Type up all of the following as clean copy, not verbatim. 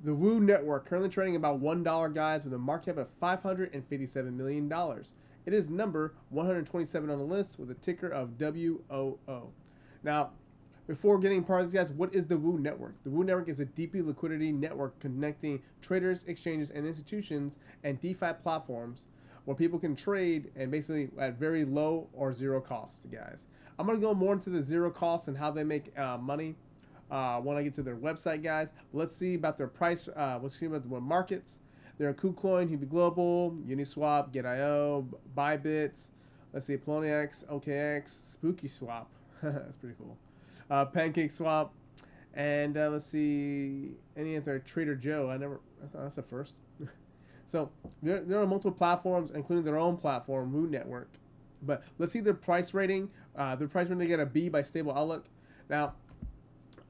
The Woo Network, currently trading about $1, guys, with a market cap of $557 million. It is number 127 on the list with a ticker of WOO. Now, before getting part of this, guys, what is the Woo Network? The Woo Network is a deeply liquidity network connecting traders, exchanges, and institutions and DeFi platforms where people can trade and basically at very low or zero cost, guys. I'm going to go more into the zero cost and how they make money when I get to their website, guys. Let's see about their price. Let's see about the markets. They're KuCoin, Huobi Global, Uniswap, Get.io, Bybit. Let's see, Poloniex, OKX, Spooky Swap. That's pretty cool. Pancake Swap, and let's see any other Trader Joe. That's the first. So they're on multiple platforms, including their own platform, Woo Network. But let's see their price rating. Their price rating, they get a B by Stable Outlook. Now,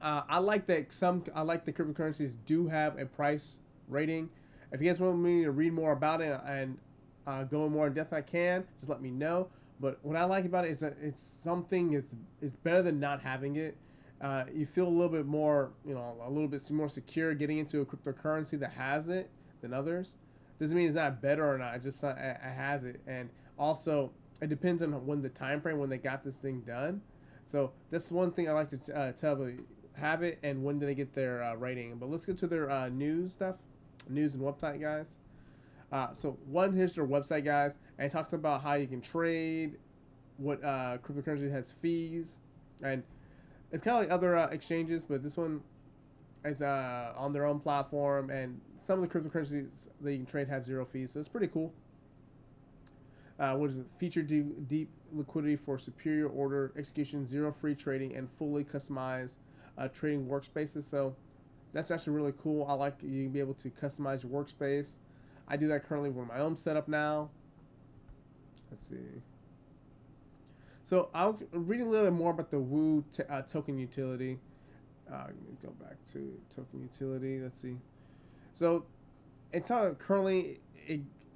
I like that I like the cryptocurrencies do have a price rating. If you guys want me to read more about it and go more in depth, I can. Just let me know. But what I like about it is that it's something. It's better than not having it. You feel a little bit more, a little bit more secure getting into a cryptocurrency that has it than others. Doesn't mean it's not better or not. It just it has it, and also it depends on when the time frame when they got this thing done. So that's one thing I like to tell you, have it and when did they get their rating. But let's get to their news stuff, news and website, guys. So here's their website, guys, and it talks about how you can trade, what cryptocurrency has fees, and it's kind of like other exchanges, but this one is on their own platform, and some of the cryptocurrencies that you can trade have zero fees, so it's pretty cool. What is it? Feature deep liquidity for superior order execution, zero free trading, and fully customized trading workspaces. So that's actually really cool. I like you can be able to customize your workspace. I do that currently with my own setup now. Let's see. So I was reading a little bit more about the Woo token utility. Let me go back to token utility. Let's see. So it's how currently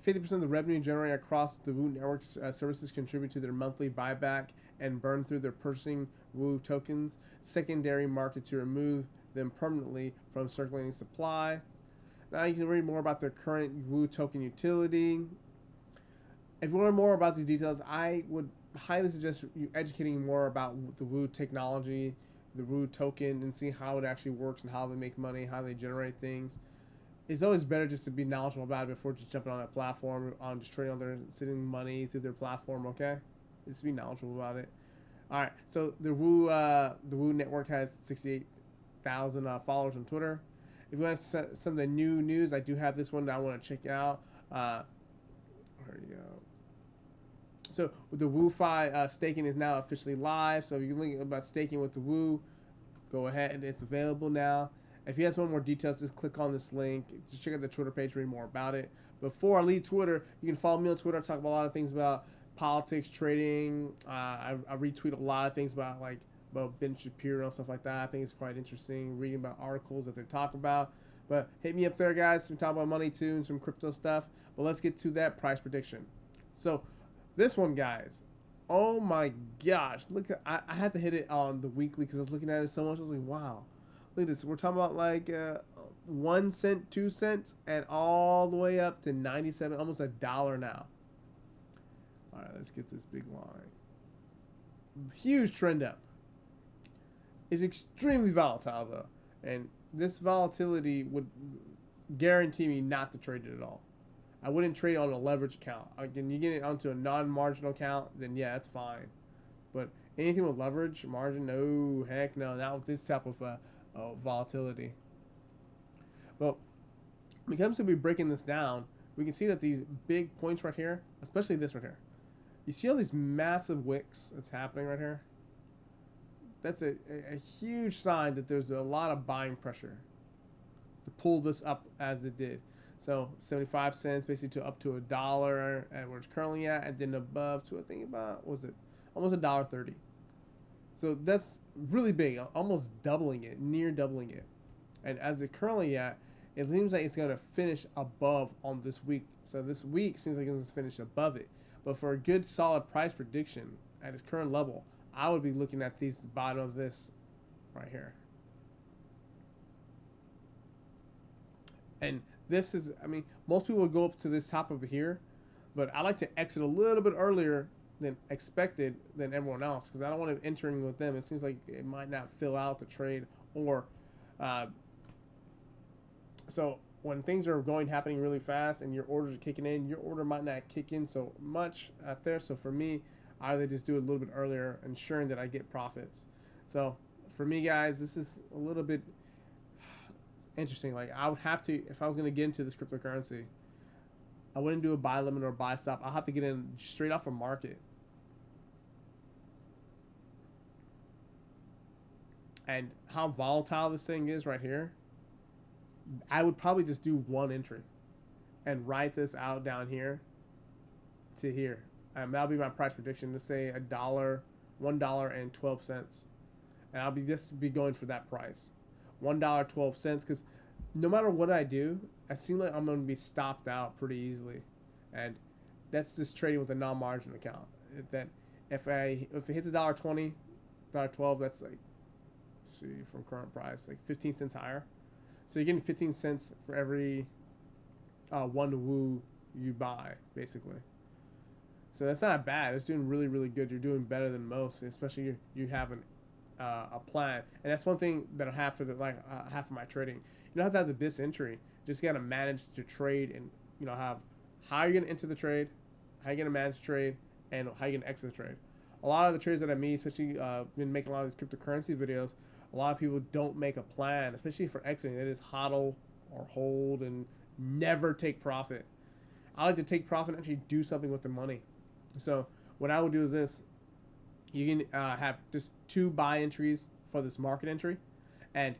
50% of the revenue generated across the Woo network services contribute to their monthly buyback and burn through their purchasing Woo tokens secondary market to remove them permanently from circulating supply. Now you can read more about their current Woo token utility. If you want more about these details, I would highly suggest you educating more about the Woo technology, the Woo token, and see how it actually works and how they make money, how they generate things. It's always better just to be knowledgeable about it before just jumping on that platform, on just trading on there, sending money through their platform. Okay, just be knowledgeable about it. All right, so the Woo network has 68,000 followers on Twitter. If you want some of the new news, I do have this one that I want to check out. There you go. So the WooFi staking is now officially live. So if you're thinking about staking with the Woo, go ahead. It's available now. If you guys want more details, just click on this link. Just check out the Twitter page, read more about it. Before I leave Twitter, you can follow me on Twitter. I talk about a lot of things about politics, trading. I retweet a lot of things about Ben Shapiro and stuff like that. I think it's quite interesting reading about articles that they're talking about. But hit me up there, guys. We talk about money too and some crypto stuff. But let's get to that price prediction. So this one, guys. Oh my gosh. Look, I had to hit it on the weekly because I was looking at it so much. I was like, wow. Look at this. We're talking about 1 cent, 2 cents, and all the way up to 97, almost $1 now. All right, let's get this big line. Huge trend up. It's extremely volatile, though. And this volatility would guarantee me not to trade it at all. I wouldn't trade on a leverage account. Again, you get it onto a non-marginal account, then yeah, that's fine. But anything with leverage, margin, no, heck no. Not with this type of volatility. Well, when it comes to breaking this down, we can see that these big points right here, especially this right here, you see all these massive wicks that's happening right here? That's a huge sign that there's a lot of buying pressure to pull this up as it did. So 75 cents basically to up to $1 at where it's currently at, and then above to I think about almost $1.30. So that's really big, almost doubling it, near doubling it. And as it's currently at, it seems like it's going to finish above on this week. So this week seems like it's going to finish above it. But for a good solid price prediction at its current level, I would be looking at these bottom of this right here. And this is, I mean, most people would go up to this top over here, but I like to exit a little bit earlier than expected than everyone else because I don't want to enter in with them. It seems like it might not fill out the trade, or so when things are happening really fast and your orders are kicking in, your order might not kick in so much out there. So for me, I either just do it a little bit earlier, ensuring that I get profits. So for me, guys, this is a little bit interesting. Like I would have to, if I was going to get into this cryptocurrency, I wouldn't do a buy limit or a buy stop. I'll have to get in straight off a market. And how volatile this thing is right here, I would probably just do one entry and write this out down here to here. That'll be my price prediction. Let's say $1.12, and I'll just be going for that price, $1.12, because no matter what I do, I seem like I'm going to be stopped out pretty easily, and that's just trading with a non-margin account. That if it hits $1.20, $1.12, that's like, see, from current price, like 15 cents higher. So you're getting 15 cents for every one woo you buy, basically. So that's not bad. It's doing really, really good. You're doing better than most, especially you have a plan. And that's one thing that I have for half of my trading. You don't have to have the BIS entry. You just got to manage to trade and have how you're going to enter the trade, how you're going to manage the trade, and how you're going to exit the trade. A lot of the trades that I meet, especially been making a lot of these cryptocurrency videos, a lot of people don't make a plan, especially for exiting. They just hodl or hold and never take profit. I like to take profit and actually do something with the money. So what I would do is this. You can have just 2 buy entries for this market entry and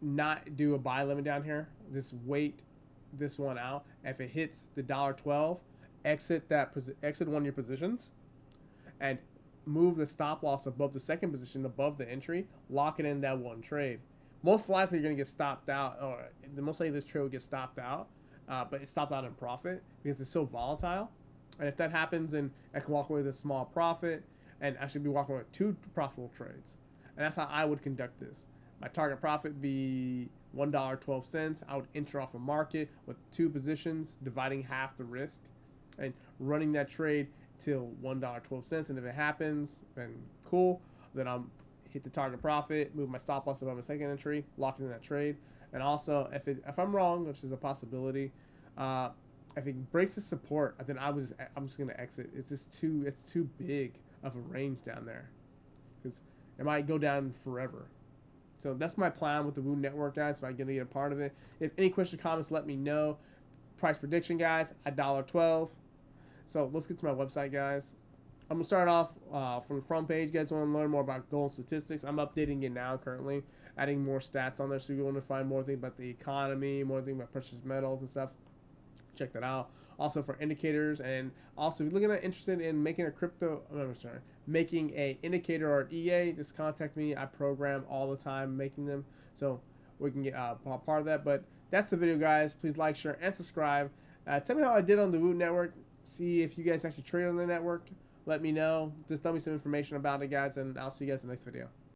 not do a buy limit down here. Just wait this one out. If it hits the $1.12, exit one of your positions and move the stop loss above the second position, above the entry, lock it in that one trade. Most likely you're going to get stopped out, or the most likely this trade will get stopped out, but it's stopped out in profit because it's so volatile. And if that happens, then I can walk away with a small profit and actually be walking away with 2 profitable trades. And that's how I would conduct this. My target profit would be $1.12. I would enter off a market with 2 positions, dividing half the risk, and running that trade till $1.12. And if it happens, then cool. Then I'll hit the target profit, move my stop loss above my second entry, lock in that trade. And also, if I'm wrong, which is a possibility, if it breaks the support, then I'm just gonna exit. It's too big of a range down there, because it might go down forever. So that's my plan with the Woo Network, guys. If I'm gonna get a part of it. If any questions, comments, let me know. Price prediction, guys, $1.12. So let's get to my website, guys. I'm gonna start off from the front page. You guys want to learn more about gold statistics? I'm updating it now, currently, adding more stats on there. So you want to find more things about the economy, more things about precious metals and stuff. Check that out. Also for indicators, and also if you're looking at interested in making making a indicator or an EA, just contact me. I program all the time making them, so we can get part of that. But that's the video, guys. Please like, share, and subscribe. Tell me how I did on the Woo Network. See if you guys actually trade on the network. Let me know. Just tell me some information about it, guys, and I'll see you guys in the next video.